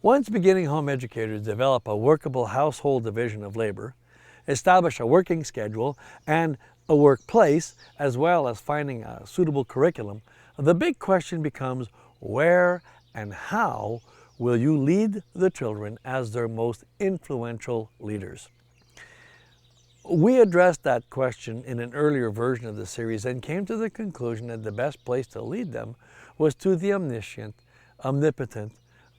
Once beginning home educators develop a workable household division of labor, establish a working schedule and a workplace, as well as finding a suitable curriculum, the big question becomes where and how will you lead the children as their most influential leaders? We addressed that question in an earlier version of the series and came to the conclusion that the best place to lead them was to the omniscient, omnipotent,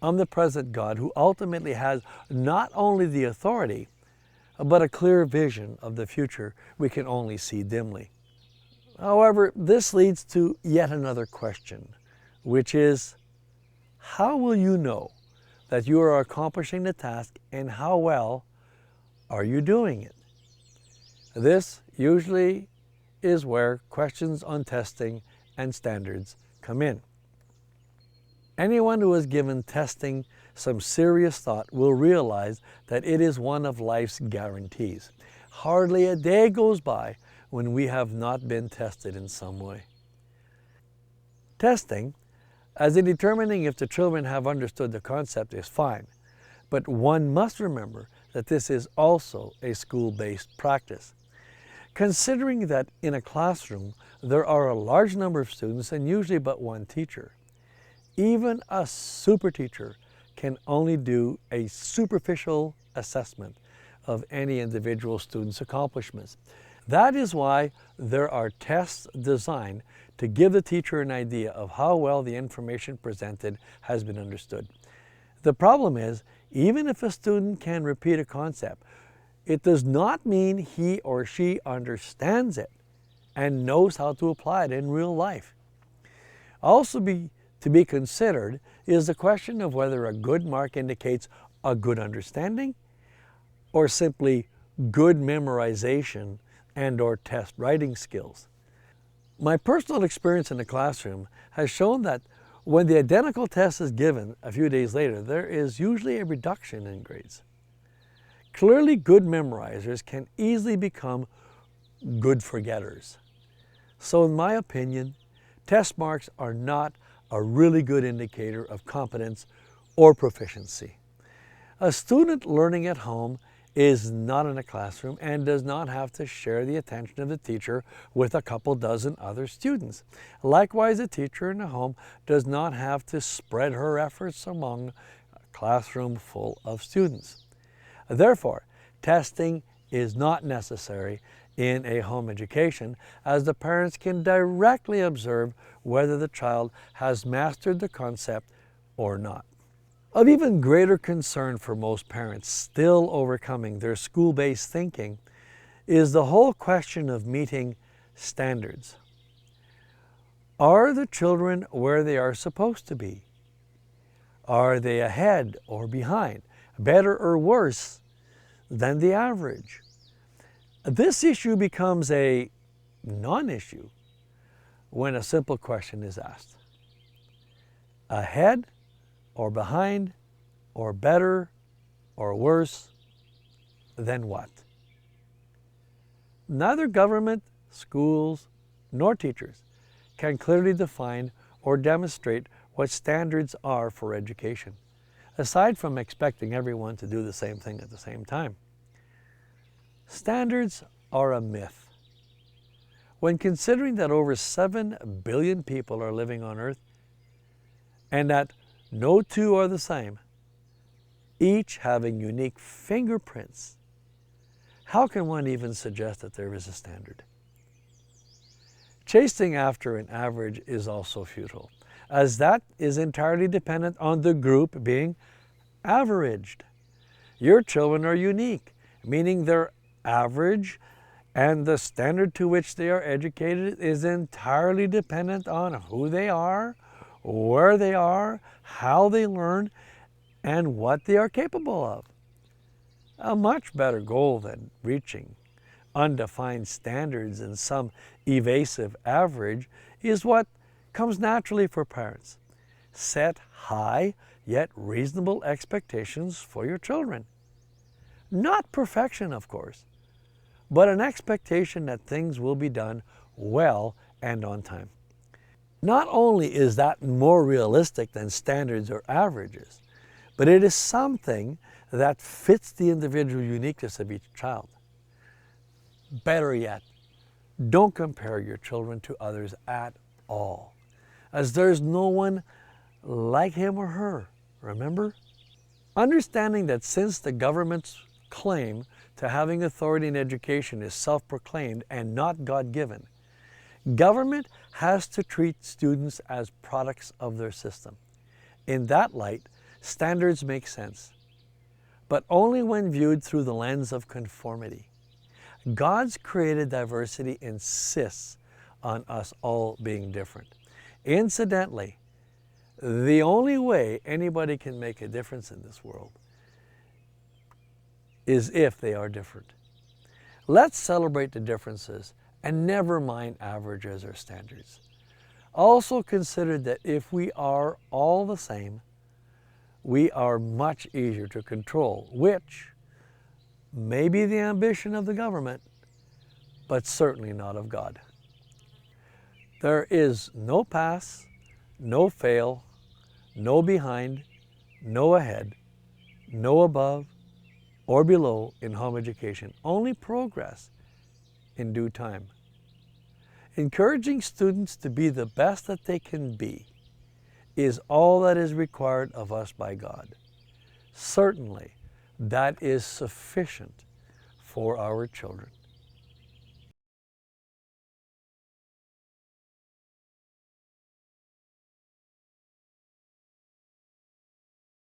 omnipresent God who ultimately has not only the authority, but a clear vision of the future we can only see dimly. However, this leads to yet another question, which is, how will you know that you are accomplishing the task and how well are you doing it? This usually is where questions on testing and standards come in. Anyone who has given testing some serious thought will realize that it is one of life's guarantees. Hardly a day goes by when we have not been tested in some way. Testing, as in determining if the children have understood the concept, is fine, but one must remember that this is also a school-based practice. Considering that in a classroom there are a large number of students and usually but one teacher, even a super teacher can only do a superficial assessment of any individual student's accomplishments. That is why there are tests designed to give the teacher an idea of how well the information presented has been understood. The problem is, even if a student can repeat a concept, it does not mean he or she understands it and knows how to apply it in real life. Also to be considered is the question of whether a good mark indicates a good understanding or simply good memorization and/or test writing skills. My personal experience in the classroom has shown that when the identical test is given a few days later, there is usually a reduction in grades. Clearly good memorizers can easily become good forgetters. So in my opinion, test marks are not a really good indicator of competence or proficiency. A student learning at home is not in a classroom and does not have to share the attention of the teacher with a couple dozen other students. Likewise, a teacher in a home does not have to spread her efforts among a classroom full of students. Therefore, testing is not necessary in a home education, as the parents can directly observe whether the child has mastered the concept or not. Of even greater concern for most parents still overcoming their school-based thinking is the whole question of meeting standards. Are the children where they are supposed to be? Are they ahead or behind, better or worse than the average? This issue becomes a non-issue when a simple question is asked. Ahead or behind or better or worse than what? Neither government, schools, nor teachers can clearly define or demonstrate what standards are for education, aside from expecting everyone to do the same thing at the same time. Standards are a myth. When considering that over 7 billion people are living on Earth and that no two are the same, each having unique fingerprints, how can one even suggest that there is a standard? Chasing after an average is also futile, as that is entirely dependent on the group being averaged. Your children are unique, meaning they're average, and the standard to which they are educated is entirely dependent on who they are, where they are, how they learn, and what they are capable of. A much better goal than reaching undefined standards and some evasive average is what comes naturally for parents. Set high yet reasonable expectations for your children. Not perfection, of course, but an expectation that things will be done well and on time. Not only is that more realistic than standards or averages, but it is something that fits the individual uniqueness of each child. Better yet, don't compare your children to others at all, as there's no one like him or her, remember? Understanding that since the government's claim to having authority in education is self-proclaimed and not God-given, government has to treat students as products of their system. In that light, standards make sense, but only when viewed through the lens of conformity. God's created diversity insists on us all being different. Incidentally, the only way anybody can make a difference in this world is if they are different. Let's celebrate the differences and never mind averages or standards. Also consider that if we are all the same, we are much easier to control, which may be the ambition of the government, but certainly not of God. There is no pass, no fail, no behind, no ahead, no above or below in home education, only progress in due time. Encouraging students to be the best that they can be is all that is required of us by God. Certainly, that is sufficient for our children.